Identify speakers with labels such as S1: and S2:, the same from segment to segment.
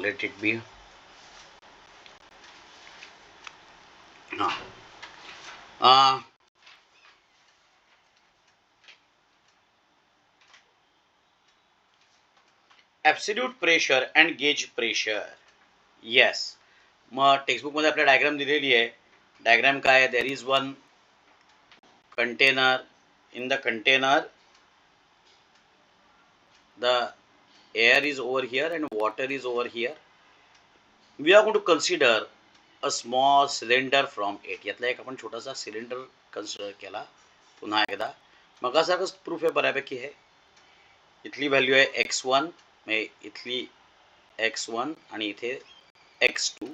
S1: let it be. Uh, Absolute pressure and gauge pressure. Yes. मग textbook मध्ये आपल्या diagram दिलेली आहे. डायग्राम काय आहे? There is one container. In the container, the air is over here and water is over here. We are going to consider a small cylinder from it. यातला एक आपण छोटासा सिलेंडर कन्सिडर केला. पुन्हा एकदा मगासारखंच प्रूफ आहे बऱ्यापैकी आहे. इथली व्हॅल्यू आहे x1, इथली x1 आणि इथे x2.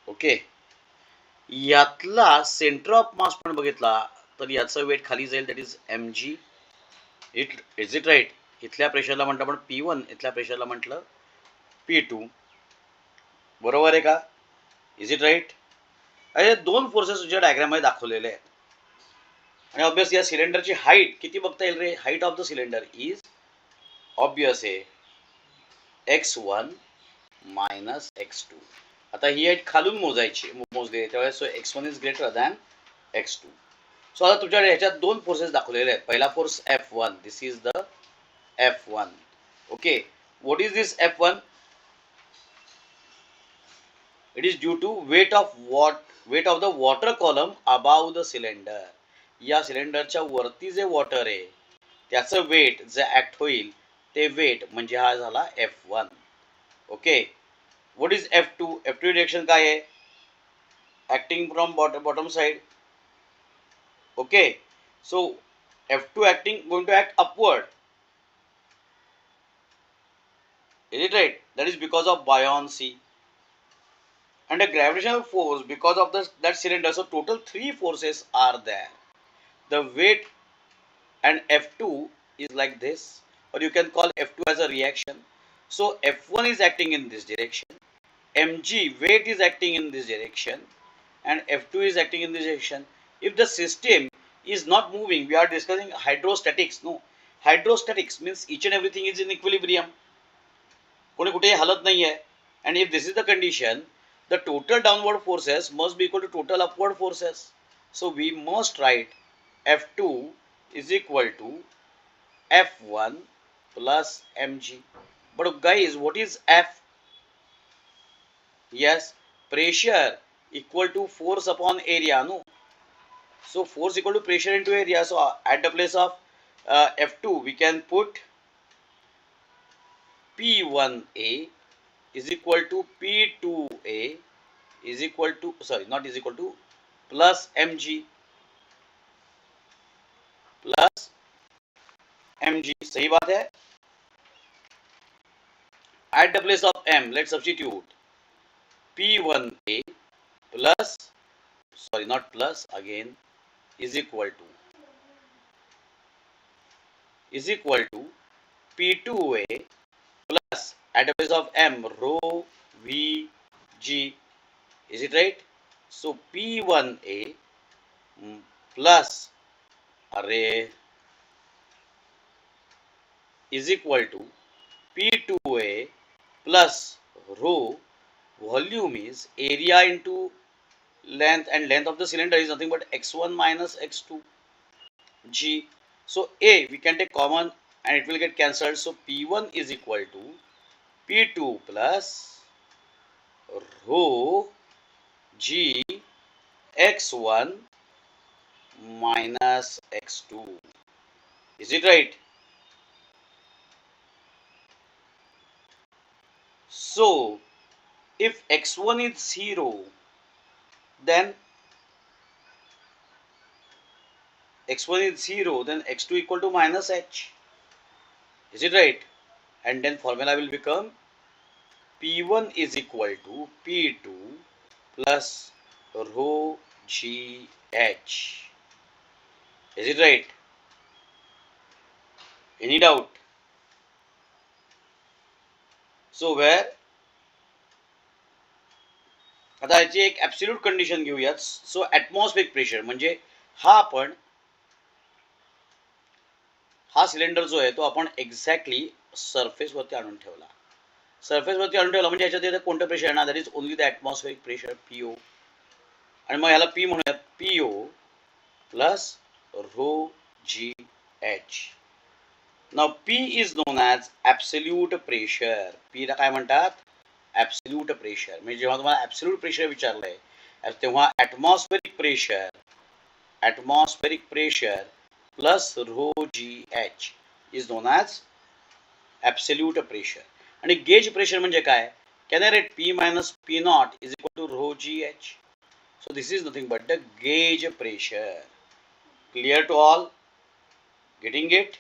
S1: ओके. यातला सेंटर ऑफ मास पण बघितला तर याचं वेट खाली जाईल, that is mg. Is it right? इथल्या प्रेशरला म्हटलं आपण P1, इथल्या प्रेशरला म्हटलं P2. बरोबर आहे का? Is it right? अरे दोन फोर्सेस तुझ्या डायग्राम मध्ये दाखवलेले आहेत. आणि ऑब्वियस या सिलेंडरची हाईट किती बघता येईल रे? Height of the cylinder is obvious आहे x1 मायनस x2. आता ही हाईट खालून मोजली त्यावेळेस so x1 is greater than x2. So आता तुझ्या ह्याच्यात दोन फोर्सेस दाखवलेले आहेत. पहिला force F1, this is the F1. Okay, what is this F1? It is due to weight of the water column above the cylinder. या सिलेंडरच्या वरती जे वॉटर आहे त्याचं वेट जे ऍक्ट होईल ते वेट म्हणजे हा झाला F1. Okay, what is F2? F2 direction काय आहे? Acting from bottom side. Okay, so F2 going to act upward. Is it right? That is because of buoyancy and a gravitational force because of that cylinder. So total three forces are there. The weight and F2 is like this, or you can call F2 as a reaction. So F1 is acting in this direction, mg weight is acting in this direction, and F2 is acting in this direction. If the system is not moving, we are discussing hydrostatics. No, hydrostatics means each and everything is in equilibrium. कोणी कुठेही हलत नाही आहे. And if this is the condition, the total downward forces must be equal to total upward forces. So we must write F2 is equal to F1 plus mg. But guys, what is F? Yes, pressure equal to force upon area. No, so force equal to pressure into area. So at the place of F2 we can put P1A is equal to P2A is equal to, sorry, not is equal to, plus mg plus mg. सही बात है. At the place of m, let's substitute P1A plus, sorry, not plus, again, is equal to P2A plus, at the place of m, rho Vg. Is it right? So P1A plus array is equal to P2A plus rho, volume is area into length, and length of the cylinder is nothing but x1 minus x2 g. So A we can take common and it will get cancelled. So P1 is equal to P2 plus rho g x1 minus x2. Is it right? So if x1 is 0, then x1 is 0, then x2 equal to minus h. Is it right? And then formula will become P1 is equal to P2 plus rho gh. Is it right? Any doubt? So where आता याची एक absolute condition घेऊयात. So atmospheric pressure म्हणजे हा cylinder जो आहे तो आपण एक्झॅक्टली सरफेस वरती आणून ठेवला. सरफेसवरती आणून ठेवला म्हणजे याच्यात कोणतं प्रेशर येणार, that is only the atmospheric pressure PO. आणि मग याला पी म्हणूयात, PO plus rho g h. नाव P is known as absolute pressure. पीला काय म्हणतात, ॲब्सोल्यूट प्रेशर. म्हणजे जेव्हा तुम्हाला ॲब्सोल्यूट प्रेशर विचारलंय तेव्हा atmospheric pressure plus rho g h is known as absolute pressure. आणि गेज प्रेशर म्हणजे काय, can I write P minus P not is equal to rho g h. So this is nothing but the gauge pressure. Clear to all? Getting it?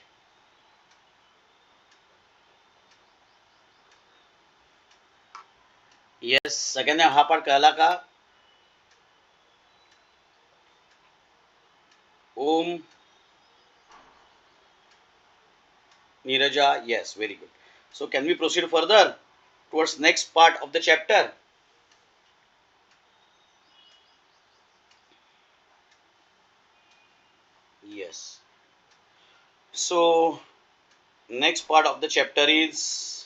S1: Yes. सगळ्यांना हा पाठ कळला का? Om, Neeraja, yes, very good. So can we proceed further towards next part of the chapter? Yes. So next part of the chapter is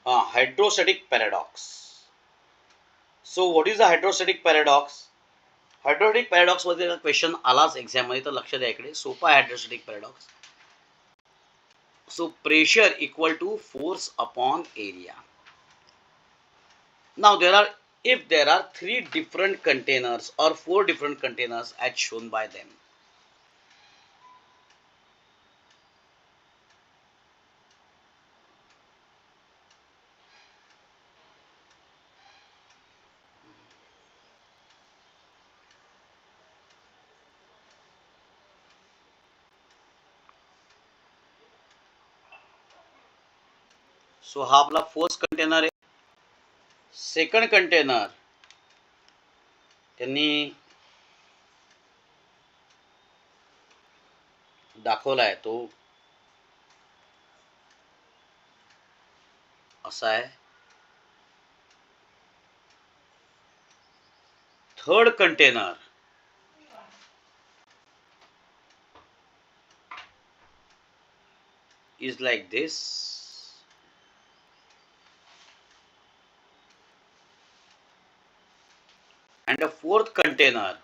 S1: hydrostatic paradox. So what is the hydrostatic paradox? Hydrostatic paradox मध्ये question आलाच exam मध्ये, तर लक्ष द्या इकडे. सोपा hydrostatic paradox. So pressure equal to force upon area. Now if there are 3 different containers or 4 different containers as shown by them. So हा आपला फर्स्ट कंटेनर आहे. सेकंड कंटेनर त्यांनी दाखवलाय तो असा आहे. Third container is like this, and the fourth container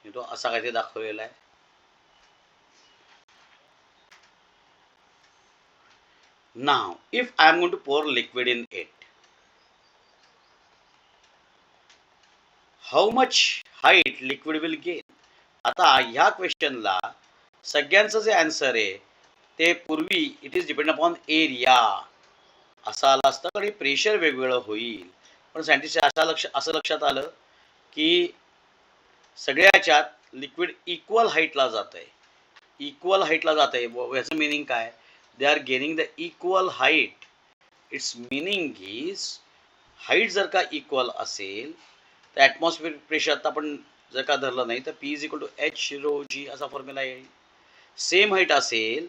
S1: तो असा काहीतरी दाखवलेला आहे. Now if I am going to pour liquid in it, how much height liquid will gain? आता ह्या क्वेश्चनला सगळ्यांचं जे आन्सर आहे ते पूर्वी it is depend upon area असं आलं असतं आणि प्रेशर वेगवेगळं होईल. पण सायंटिस्ट असं लक्षात आलं की सगळ्याच्यात लिक्विड इक्वल हाईटला जात आहे. इक्वल हाईटला जात आहे याचं मिनिंग काय, they are gaining the equal height. Its meaning is height जर का इक्वल असेल तर ॲटमॉस्फिअर प्रेशर आता आपण जर का धरलं नाही तर P is equal to H rho G असा फॉर्म्युला येईल. सेम हाईट असेल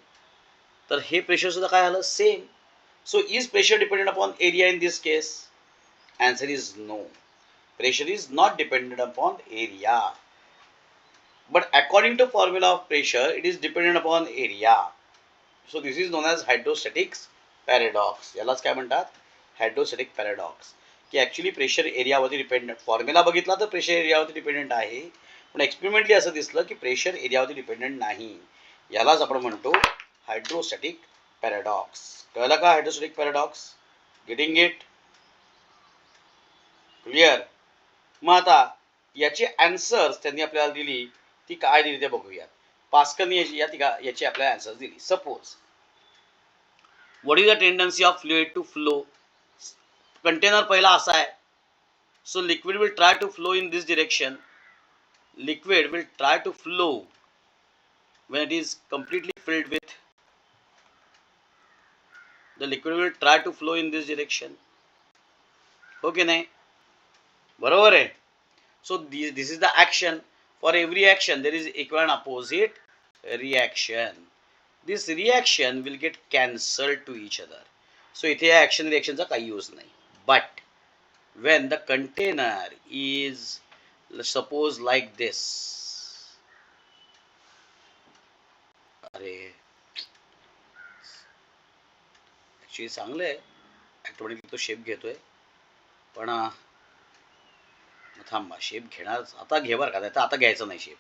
S1: तर हे प्रेशर सुद्धा काय झालं, same. So is pressure dependent upon area in this case? Answer is no. Pressure is not dependent upon area. But according to formula of pressure, it is dependent upon area. So this is known as hydrostatic paradox. यालाच काय म्हणतात, hydrostatic paradox. की actually pressure एरियावरती dependent, formula बघितला तर pressure एरियावरती dependent आहे, पण experimentally असं दिसलं की प्रेशर एरियावरती डिपेंडंट नाही. यालाच आपण म्हणतो हायड्रोस्टॅटिक पॅराडॉक्स. कळलं का hydrostatic paradox? Getting it? Clear? मग आता याची आन्सर्स त्यांनी आपल्याला दिली, ती काय दिली ते बघूया. पास्कलनी याची आपल्याला आन्सर्स दिली. Suppose what is the tendency of fluid to flow. Container पहिला असा आहे. So liquid will try to flow in this direction. Liquid will try to flow when it is completely filled with, the liquid will try to flow in this direction. हो की नाही? बरोबर आहे. So this is the action. For every action there is equal and opposite reaction. This reaction will get cancelled to each other. So इथे या action reaction चा काही use नाही. But when the container is suppose like this, अरे actually चांगलं आहे, automatically तो shape घेतोय, पण थांबा, शेप घेणार आता, घे बरं का, नाही तर आता घ्यायचं नाही शेप.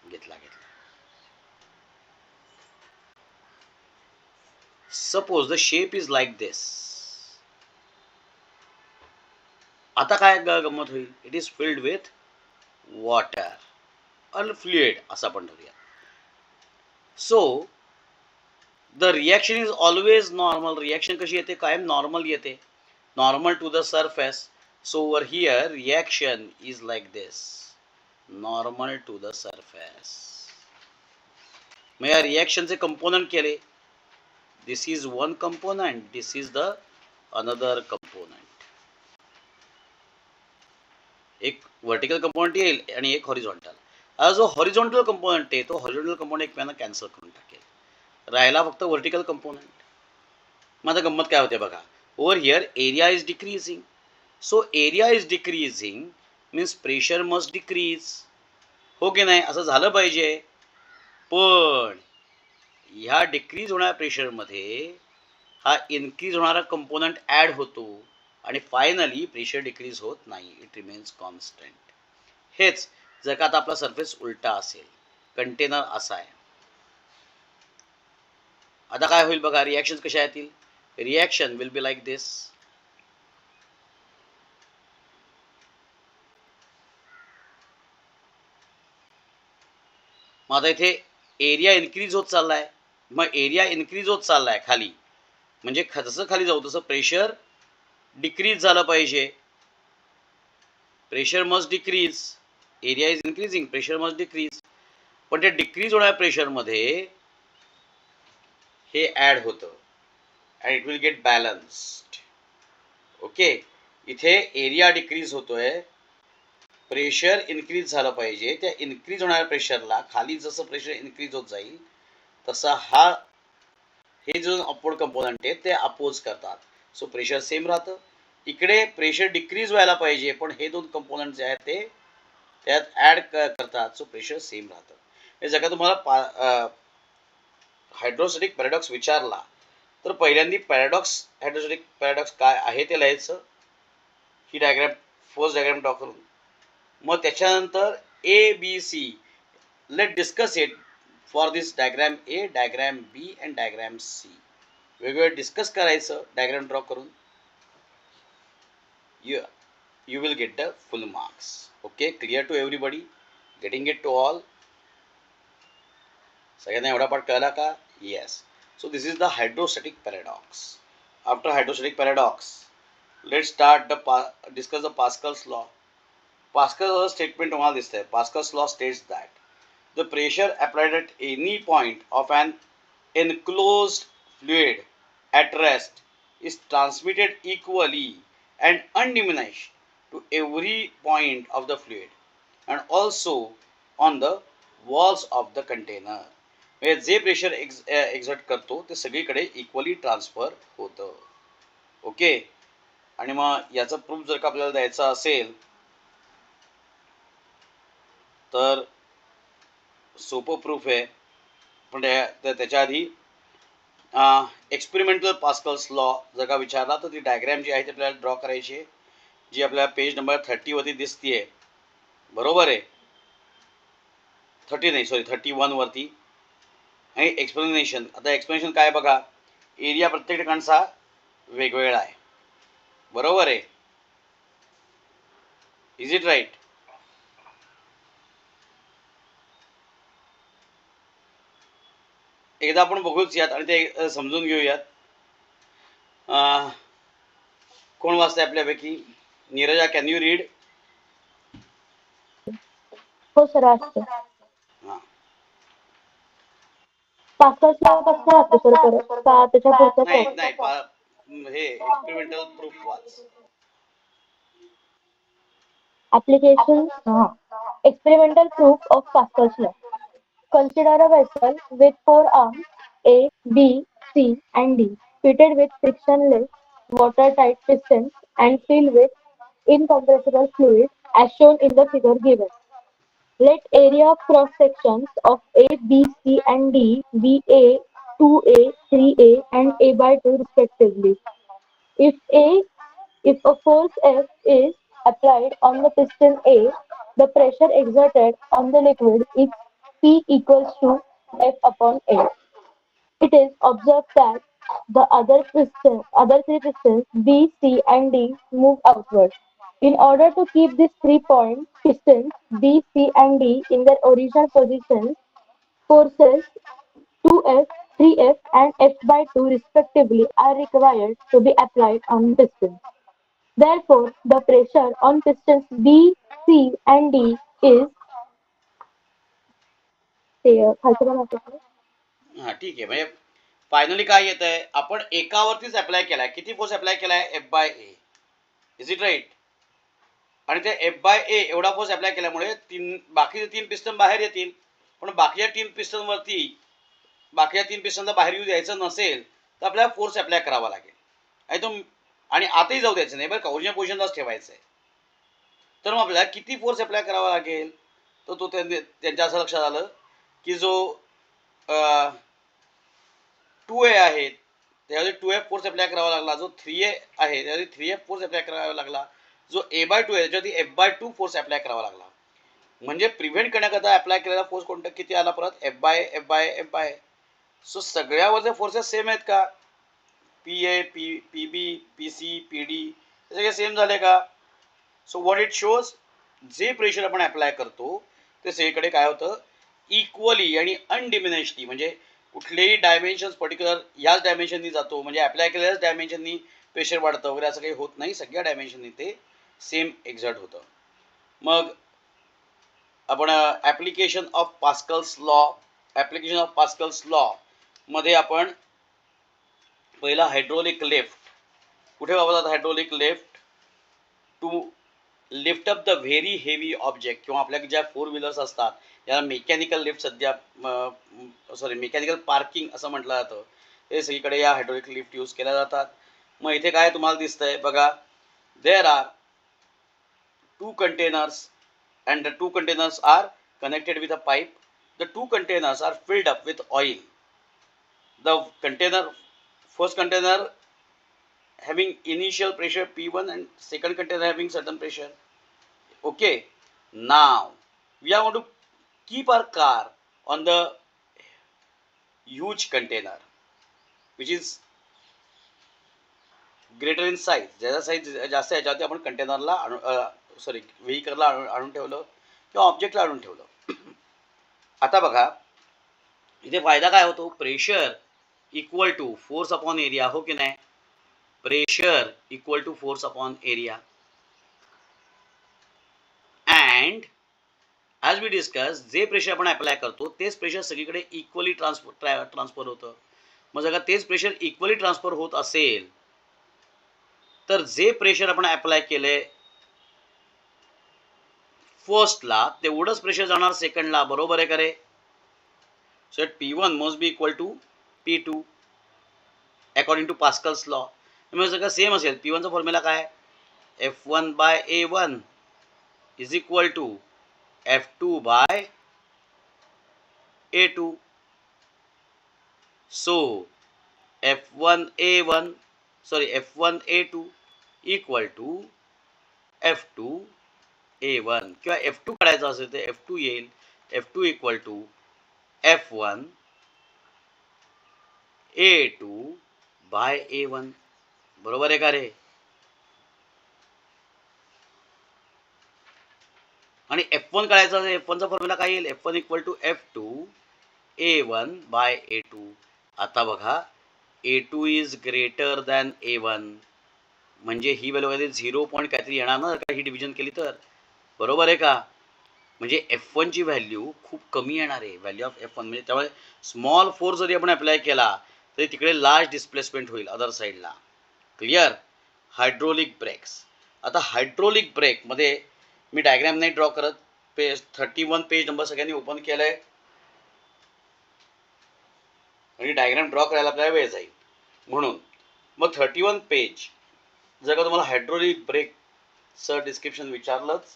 S1: घेतला घेतला. Suppose the shape is like this. आता काय गंमत होईल, it is filled with water और फ्लुइड असं आपण ठरवूया. So the reaction is always normal. Reaction कशी येते, कायम नॉर्मल येते, normal to the surface. So over here reaction is like this, normal to the surface. मग या रिएक्शनचे कंपोनंट केले, this is one component, this is the another component. एक vertical component येईल आणि एक हॉरिझॉन्टल. आता जो हॉरिझॉन्टल कंपोनंट आहे तो हॉरिझॉन्टल कंपोनंट एकमेकांना कॅन्सल करून टाकेल, राहिला फक्त व्हर्टिकल कंपोनंट. मग आता गंमत काय होते बघा, over here area is decreasing. So area is decreasing means pressure must decrease, हो की नाही, असं झालं पाहिजे. पण ह्या डिक्रीज होणाऱ्या प्रेशरमध्ये हा इन्क्रीज होणारा कंपोनंट ॲड होतो आणि फायनली प्रेशर डिक्रीज होत नाही, इट रिमेन्स कॉन्स्टंट. हेच जर का आता आपला सरफेस उलटा असेल, कंटेनर असा आहे, आता काय होईल बघा, रिॲक्शन कशा येतील, रिॲक्शन विल बी लाईक दिस. मग आता इथे एरिया इन्क्रीज होत चाललाय, मग एरिया इन्क्रीज होत चाललाय खाली, म्हणजे जसं खाली जाऊ तसं प्रेशर डिक्रीज झालं पाहिजे. Pressure must decrease, area is increasing, pressure must decrease. पण ते डिक्रीज होणाऱ्या प्रेशरमध्ये हे ॲड होतं and it will get balanced. Okay, इथे एरिया डिक्रीज होतोय, प्रेशर इन्क्रीज झालं पाहिजे. त्या इन्क्रीज होणाऱ्या प्रेशरला खाली जसं प्रेशर इन्क्रीज होत जाईल तसा हे जो अपवर्ड कंपोनंट आहे ते अपोज करतात. सो प्रेशर सेम राहतं. इकडे प्रेशर डिक्रीज व्हायला पाहिजे, पण हे दोन कंपोनंट जे आहेत ते त्यात ॲड करतात, सो प्रेशर सेम राहतं. हे जर का तुम्हाला हायड्रोस्टॅटिक पॅराडॉक्स विचारला तर पहिल्यांदा हायड्रोस्टॅटिक पॅराडॉक्स काय आहे ते लिहायचं, ही डायग्राम फर्स्ट डायग्राम ड्रॉ करून. मग त्याच्यानंतर A B C, let discuss it for this diagram A, diagram B and diagram C. वेगवेगळं डिस्कस करायचं डायग्राम ड्रॉ करून. you will get the full marks. Okay, clear to everybody, getting it to all? सगळ्यांना एवढा part कळला का? Yes. So this is the hydrostatic paradox. After hydrostatic paradox, let's start discuss the Pascal's law. Pascal's statement तुम्हाला दिसतंय. Pascal's law states that the pressure applied at any point of an enclosed fluid at rest is transmitted equally and undiminished to every point of the fluid and also on the walls of the container. म्हणजे जे pressure exert करतो ते सगळीकडे equally transfer होतं. Okay, आणि मग याचा proof जर का आपल्याला द्यायचा असेल तर सोपं प्रूफ आहे, पण त्याच्या आधी एक्सपेरिमेंटल पास्कल्स लॉ जर का विचारला तर ती डायग्राम जी आहे ती आपल्याला ड्रॉ करायची आहे, जी आपल्याला पेज नंबर 30 वरती दिसतीये. बरोबर आहे, 30 नाही, सॉरी 31 वरती. आणि एक्सप्लेनेशन, आता एक्सप्लेनेशन काय बघा, एरिया प्रत्येक ठिकाणचा वेगवेगळा आहे. बरोबर आहे, इज इट राईट? एकदा आपण बघूच यात आणि ते समजून घेऊयात. कोण वाचतंय आपल्यापैकी? Neerja, can you read?
S2: हो सर, वाचते.
S1: हां,
S2: पास्कल्स लॉ कसं वाचतो सर परत का त्याच्या पुढचं
S1: नाही
S2: काय?
S1: नाही हे experimental proof watch.
S2: Application experimental proof of Pascal's law. Consider a vessel with four arms A, B, C, and D, fitted with frictionless, watertight pistons and filled with incompressible fluid as shown in the figure given. Let area of cross sections of A, B, C, and D be A, 2A, 3A, and A by 2 respectively. If A If a force F is applied on the piston A, the pressure exerted on the liquid is P equals to F upon A. It is observed that the other three pistons B, C, and D move outward. In order to keep these 3 point pistons B, C, and D in their original positions, forces 2F, 3F, and F by 2 respectively are required to be applied on pistons. Therefore, the pressure on pistons B, C, and D is खालचं पण वाचायचं.
S1: हा ठीक आहे. म्हणजे finally काय येत आहे, आपण एकावरतीच अप्लाय केलाय. किती फोर्स अप्लाय केलाय? F by A. Is it right? आणि ते एफ बाय ए एवढा फोर्स अप्लाय केल्यामुळे बाकीचे 3 पिस्टन बाहेर येतील. पण बाकीच्या 3 पिस्टनवरती बाकीच्या 3 पिस्टनला बाहेर येऊ द्यायचं नसेल तर आपल्याला फोर्स अप्लाय करावा लागेल. आणि आताही जाऊ द्यायचं नाही बरं का, ओरिजिनल पोझिशनलाच ठेवायचं आहे. तर मग आपल्याला किती फोर्स अप्लाय करावा लागेल? तर तो त्यांच्या असं लक्षात आलं की जो 2A आहे त्यावेळी 2F फोर्स अप्लाय करावा लागला. जो 3A आहे त्यावेळी 3F फोर्स अप्लाय करावा लागला. जो A बाय 2 आहे त्याच्यावरती F बाय 2 फोर्स अप्लाय करावा लागला. म्हणजे प्रिव्हेंट करण्याकरता अप्लाय केलेला फोर्स कोणता किती आला? परत F by F by F by. So सगळ्यावरचे फोर्सेस सेम आहेत का? PA, PB, PC, PD हे सगळे सेम झाले का? सो व्हॉट इट शोज, जे प्रेशर आपण अप्लाय करतो ते सगळीकडे काय होतं? इक्वली आणि अनडिमिनिश्डली. म्हणजे कुठलेही डायमेन्शन पर्टिक्युलर ह्याच डायमेन्शननी जातो, म्हणजे अप्लाय केलेल्याच डायमेन्शननी प्रेशर वाढतं वगैरे असं काही होत नाही. सगळ्या डायमेन्शननी ते सेम एक्झर्ट होतं. मग आपण ॲप्लिकेशन ऑफ पास्कल्स लॉ मध्ये आपण पहिला हायड्रोलिक लिफ्ट कुठे वापरतात? Hydraulic lift to lift up the very heavy object, किंवा आपल्या ज्या 4 व्हीलर्स असतात याला मेकॅनिकल लिफ्ट सध्या मेकॅनिकल पार्किंग असं म्हटलं जातं. हे सगळीकडे या हायड्रोलिक लिफ्ट यूज केल्या जातात. मग इथे काय तुम्हाला दिसतंय बघा, there are 2 containers and the 2 containers are connected with a pipe. The 2 containers are filled up with oil. The first container having initial pressure P1 and second container having certain pressure. Okay, now we are going to keep our car on the huge container which is greater in size. ज्याचा size जास्त आहे याच्यावरती आपण कंटेनरला व्हेकलला आणून ठेवलं किंवा ऑब्जेक्टला आणून ठेवलं. आता बघा इथे फायदा काय होतो? Pressure equal to force upon area, हो की नाही? Pressure equal to force upon area. And as we discuss, जे प्रेशर आपण अप्लाय करतो तेच प्रेशर सगळीकडे इक्वली ट्रान्सफर होतं. मग जर तेच प्रेशर इक्वली ट्रान्सफर होत असेल तर जे प्रेशर आपण अप्लाय केले फर्स्टला तेवढंच प्रेशर जाणार सेकंडला, बरोबर आहे का रे? So P1 must be equal to P2 according to Pascal's law. म्हणजे सगळं सेम असेल. P1 चा फॉर्म्युला काय? F1 by A1 is equal to F2 by A2. So F1 A2 equal to F2 A1, किंवा F2 काढायचं असेल तर F2 येईल. F2 equal to F1 A2 bye A1, बरोबर आहे का रे? आणि F1 काढायचं असेल, F1 चा फॉर्म्युला काय येईल? F1 equal to F2 A1 bye A2. आता बघा A2 is greater than A1, म्हणजे ही व्हॅल्यू काहीतरी 0 पॉईंट काहीतरी येणार ना का ही डिव्हिजन केली तर, बरोबर आहे का? म्हणजे F1 ची व्हॅल्यू खूप कमी येणार आहे, व्हॅल्यू ऑफ F1. म्हणजे त्यामुळे स्मॉल फोर्स जरी आपण अप्लाय केला तरी तिकडे लार्ज डिस्प्लेसमेंट होईल अदर साईडला. क्लिअर. Hydraulic brakes. आता हायड्रोलिक ब्रेक मध्ये मी डायग्राम नाही ड्रॉ करत. पेज 31 पेज नंबर सगळ्यांनी ओपन केलाय आणि डायग्राम ड्रॉ करायला आपल्याला वेळ जाईल म्हणून. मग 31 पेज जर का तुम्हाला हायड्रोलिक ब्रेकचं डिस्क्रिप्शन विचारलंच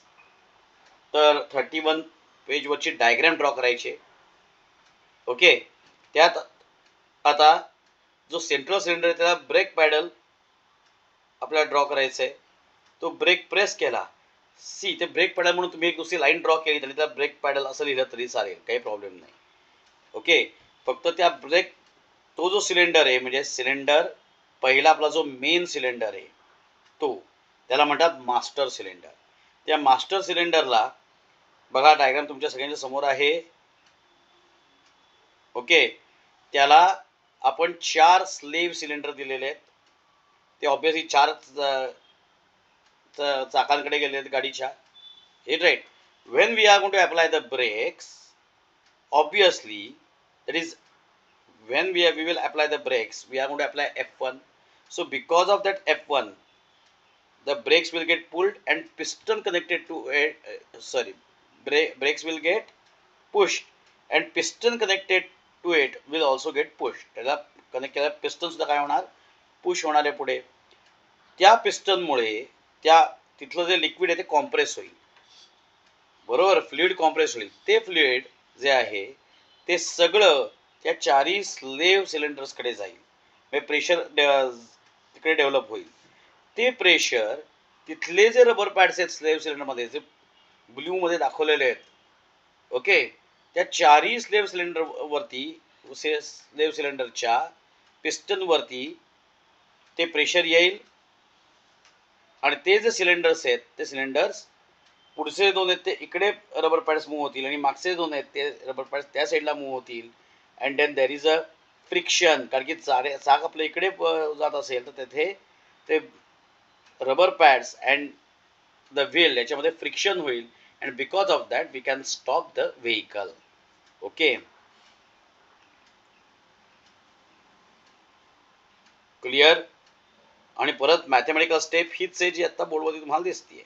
S1: तर 31 पेजवरची डायग्राम ड्रॉ करायची. ओके. त्यात आता जो सेंट्रल सिलेंडर आहे त्याला ब्रेक पॅडल आपल्याला ड्रॉ करायचा आहे. तो ब्रेक प्रेस केला सी ते ब्रेक पॅडल म्हणून तुम्ही एक दुसरी लाईन ड्रॉ केली तरी त्या ब्रेक पॅडल असं लिहिलं तरी चालेल, काही प्रॉब्लेम नाही. ओके. फक्त त्या ब्रेक तो जो सिलेंडर आहे म्हणजे सिलेंडर पहिला आपला जो मेन सिलेंडर आहे तो त्याला म्हणतात मास्टर सिलेंडर. त्या मास्टर सिलेंडरला बघा डायग्राम तुमच्या सगळ्यांच्या समोर आहे. ओके. त्याला आपण 4 स्लेव्ह सिलेंडर दिलेले आहेत. ते ऑब्विसली 4 चाकांकडे गेले आहेत गाडीच्या. Right. When we are going to apply the brakes, obviously that is when we will apply the brakes, we are going to apply F1. So because of that F1, the brakes will get pulled and piston connected to it, brakes will get pushed and piston connected to it will also get pushed. त्याला connect केला piston सुद्धा काय होणार, push होणार आहे पुढे. त्या पिस्टनमुळे त्या तिथलं जे लिक्विड आहे ते कॉम्प्रेस होईल. बरोबर, फ्लुइड कॉम्प्रेस होईल. ते फ्लुइड जे आहे ते सगळं त्या 4 स्लेव्ह सिलेंडर्सकडे जाईल. म्हणजे प्रेशर तिकडे डेव्हलप होईल. ते प्रेशर तिथले जे रबर पॅड्स आहेत स्लेव्ह सिलेंडरमध्ये जे ब्ल्यू मध्ये दाखवलेले आहेत, ओके, त्या 4 स्लेव्ह सिलेंडर वरती स्लेव्ह सिलेंडरच्या पिस्टन वरती ते प्रेशर येईल आणि ते जे सिलेंडर्स आहेत ते सिलेंडर्स पुढचे 2 आहेत ते इकडे रबर पॅड्स मूव्ह होतील आणि मागचे 2 आहेत ते रबर पॅड्स त्या साईडला मूव्ह होतील. And then there is a friction. कारण की चाक आपल्या इकडे जात असेल तर तिथे ते rubber pads and the wheel याच्यामध्ये फ्रिक्शन होईल and because of that we can stop the vehicle. Okay. Clear. आणि परत मॅथमॅटिकल स्टेप हीच आहे जी आता बोर्डवरती तुम्हाला दिसतीये.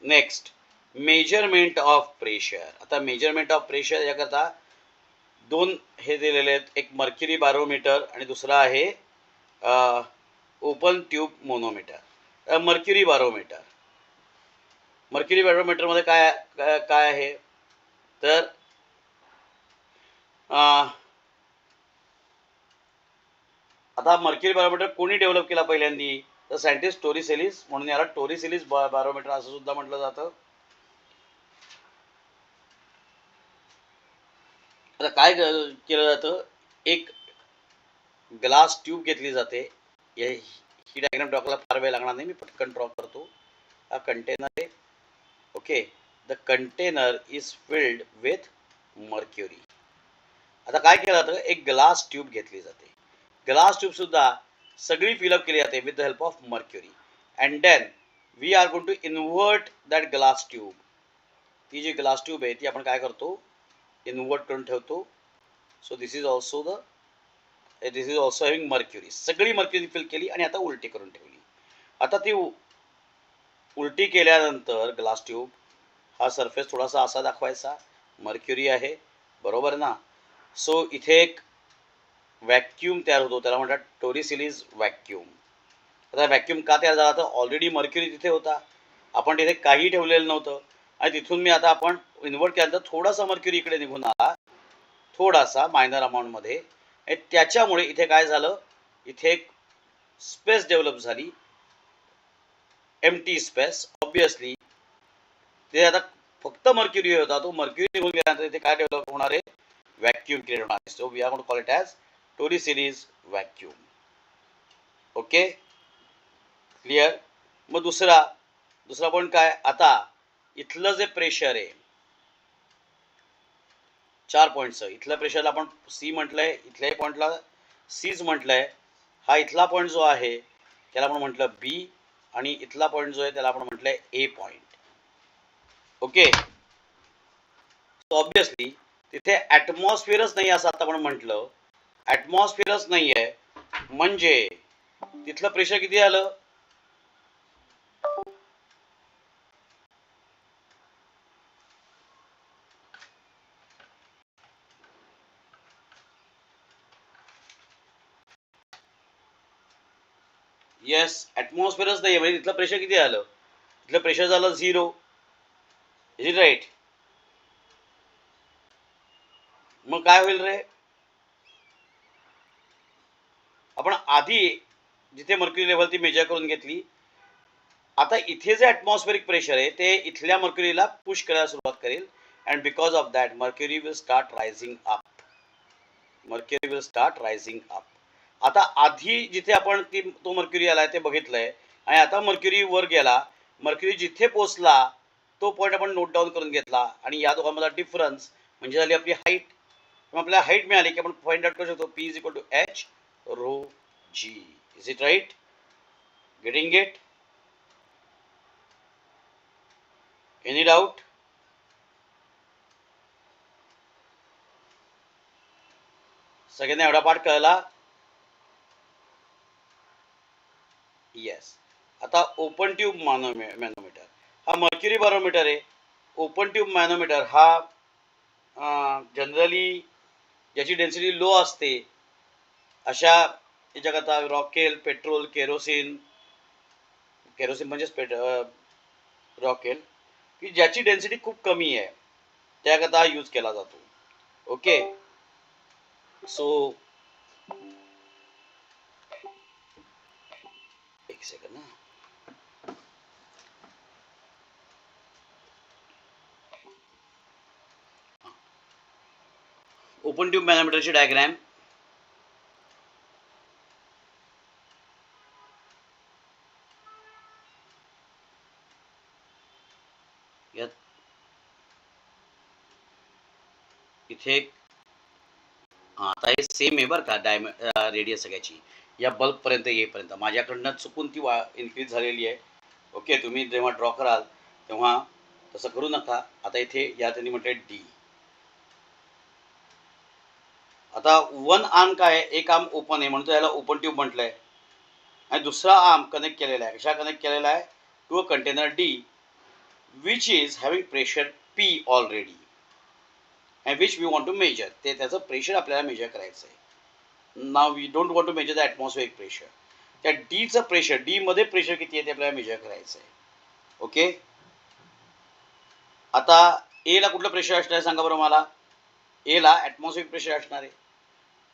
S1: Next, measurement of pressure. आता मेजरमेंट ऑफ प्रेशर याकरता 2 हे दिलेले आहेत. एक मर्क्युरी बॅरोमीटर आणि दुसरा आहे open tube manometer. Mercury barometer. Mercury बॅरोमीटरमध्ये काय आहे तर आता मर्क्युरी बॅरोमीटर कोणी डेव्हलप केला पहिल्यांदी तर सायंटिस्ट टोरिसेलिस, म्हणून याला टोरिसेलिस बॅरोमीटर असं सुद्धा म्हटलं जातं. आता काय केलं जातं, एक ग्लास ट्यूब घेतली जाते. ही डायग्राम ड्रॉ करायला फार वेळ लागणार नाही, मी पटकन ड्रॉ करतो. हा कंटेनर आहे. Okay. The container is filled with mercury. आता काय केलं जातं, एक ग्लास ट्यूब घेतली जाते. ग्लास ट्यूब सुद्धा सगळी फिलअप केली जाते with the help of mercury. And then we are going to invert that glass tube. ती जी ग्लास ट्यूब आहे ती आपण काय करतो, इन्व्हर्ट करून ठेवतो. So this is also having mercury. सगळी मर्क्युरी फिल केली आणि आता उलटी करून ठेवली. आता ती उलटी केल्यानंतर ग्लास ट्यूब हा सरफेस थोडासा असा दाखवायचा, मर्क्युरी आहे, बरोबर ना. सो इथे एक व्हॅक्यूम तयार होतो, त्याला म्हणतात टोरिसेलिस व्हॅक्यूम. आता व्हॅक्यूम का तयार झाला तर ऑलरेडी मर्क्युरी तिथे होता, आपण तिथे काही ठेवलेलं नव्हतं आणि तिथून मी आता आपण इन्व्हर्ट केल्यानंतर थोडासा मर्क्युरी इकडे निघून आला, थोडासा मायनर अमाऊंटमध्ये. त्याच्यामुळे इथे काय झालं, इथे एक स्पेस डेव्हलप झाली, एम्प्टी स्पेस. ऑब्विसली ते आता फक्त मर्क्युरी होता, तो मर्क्युरी निघून गेल्यानंतर इथे काय डेव्हलप होणार आहे, व्हॅक्यूम क्रिएट होणार आहे. So we are going to call it as Torricelli's vacuum. Okay. Clear. मग दुसरा पॉईंट काय, आता इथलं जे प्रेशर आहे 4 पॉईंटचं, इथल्या प्रेशरला आपण सी म्हटलंय, इथल्याही पॉईंटला सीच म्हटलंय. हा इथला पॉईंट जो आहे त्याला आपण म्हटलं बी आणि इथला पॉईंट जो आहे त्याला आपण म्हटलंय ए पॉईंट. ओके. ऑब्विसली तिथे ऍटमॉस्फिअरच नाही असं आता आपण म्हटलं, ऍटमॉस्फिअरच नाही आहे म्हणजे तिथलं प्रेशर किती आलं? येस, ॲटमॉस्फिअरच नाही म्हणजे तिथलं प्रेशर किती आलं? तिथलं प्रेशर झालं 0. Is it right? मग काय होईल रे? आपण आधी जिथे मर्क्युरी लेवल ती मेजर करून घेतली, आता इथे जे ॲटमॉस्फेरिक प्रेशर आहे ते इथल्या मर्क्युरीला पुश करायला सुरुवात करेल, and because of that mercury will start rising up. Mercury will start rising up. आता आधी जिथे आपण तो मर्क्युरी आलाय ते बघितलंय, आणि आता मर्क्युरी वर गेला. मर्क्युरी जिथे पोचला तो पॉईंट आपण नोट डाऊन करून घेतला, आणि या दोघांमधला डिफरन्स म्हणजे झाली आपली हाईट. आपल्याला हाईट मिळाली की आपण फाइंड आउट करू शकतो P is equal to H rho g. Is it right? Getting it? Any doubt? सगळ्यांना एवढा पाठ कळला? येस. आता ओपन ट्यूब मॅनोमीटर हा मर्क्युरी बॅरोमीटर आहे. ओपन ट्यूब मॅनोमीटर हा जनरली ज्याची डेन्सिटी लो असते अशा याच्याकरता रॉकेल, पेट्रोल, केरोसिन म्हणजेच रॉकेल की ज्याची डेन्सिटी खूप कमी आहे त्याकरता यूज केला जातो. ओके, सो एक सेकंड ना. ओपन ट्यूब मॅनोमीटरची डायग्रॅम. यात इथे आता हे सेम आहे बरं का, रेडियस सगळ्याची या बल्ब पर्यंत येईपर्यंत माझ्याकडनं चुकून ती इन्क्रीज झालेली आहे. ओके, तुम्ही जेव्हा ड्रॉ कराल तेव्हा तसं करू नका. आता इथे या त्यांनी म्हटलंय डी. आता वन आर्म काय, एक आर्म ओपन आहे म्हणतो याला ओपन ट्यूब म्हटलंय, आणि दुसरा आर्म कनेक्ट केलेला आहे. कशा कनेक्ट केलेला आहे? To a container D which is having pressure P already, and which we want to measure. ते त्याचं प्रेशर आपल्याला मेजर करायचं आहे. Now we don't want to measure the atmospheric pressure. त्या डीचं प्रेशर, डी मध्ये प्रेशर किती आहे ते आपल्याला मेजर करायचं आहे. ओके, आता ए ला कुठलं प्रेशर असणार आहे सांगा बरं मला? ए ला ॲटमॉस्फिअरिक प्रेशर असणार आहे.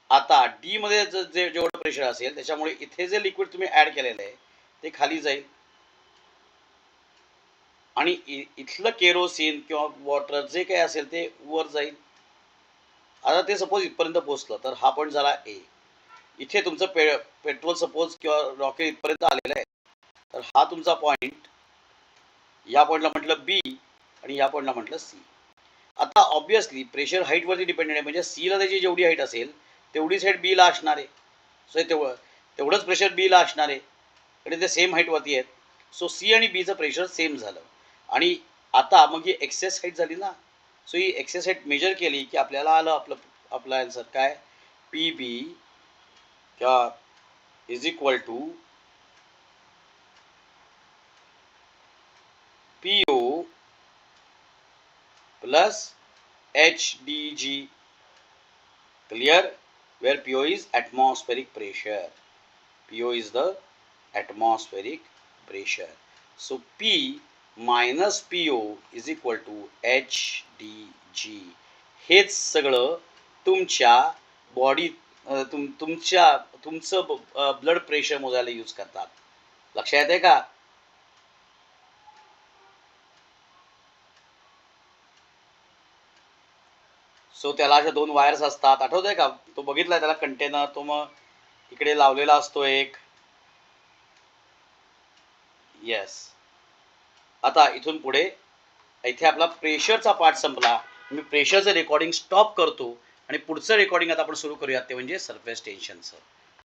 S1: आता डी मध्ये जे जेवढं प्रेशर असेल त्याच्यामुळे इथे जे लिक्विड तुम्ही ऍड केलेलं आहे ते खाली जाईल, आणि इथलं केरोसिन किंवा वॉटर जे काही असेल ते वर जाईल. आता ते सपोज इथपर्यंत पोहोचलं तर हा पॉईंट झाला ए. इथे तुमचं पेट्रोल सपोज किंवा रॉकेट इथपर्यंत आलेलं आहे, तर हा तुमचा पॉईंट, या पॉईंटला म्हटलं बी आणि या पॉईंटला म्हटलं सी. आता ऑब्विसली प्रेशर हाईटवरती डिपेंडेंट आहे, म्हणजे सीला त्याची जेवढी हाईट असेल तेवढीच हाईट बीला असणार आहे. सो तेवढंच प्रेशर बीला असणार आहे, आणि ते सेम हाईटवरती आहेत. सो सी आणि बीचं प्रेशर सेम झालं. आणि आता मग ही एक्सेस हाईट झाली ना. सो ही एक्सेस हाईट मेजर केली की आपल्याला आलं आपलं आन्सर काय, पी बी किंवा is equal to P O plus h d g. Clear? where PO is atmospheric pressure. PO is the atmospheric pressure. So P minus PO is equal to HDG. हेच सगळं तुमच्या body तुमचं blood pressure मोजायला use करतात. लक्षात येते का? So त्याला अशा 2 वायर्स असतात, आठवतंय का? तो बघितलाय त्याला कंटेनर, तो मग इकडे लावलेला असतो एक. येस. आता इथून पुढे इथे आपला प्रेशरचा पार्ट संपला. मी प्रेशरचं रेकॉर्डिंग स्टॉप करतो आणि पुढचं रेकॉर्डिंग आता आपण सुरू करूयात, ते म्हणजे सरफेस टेन्शनचं.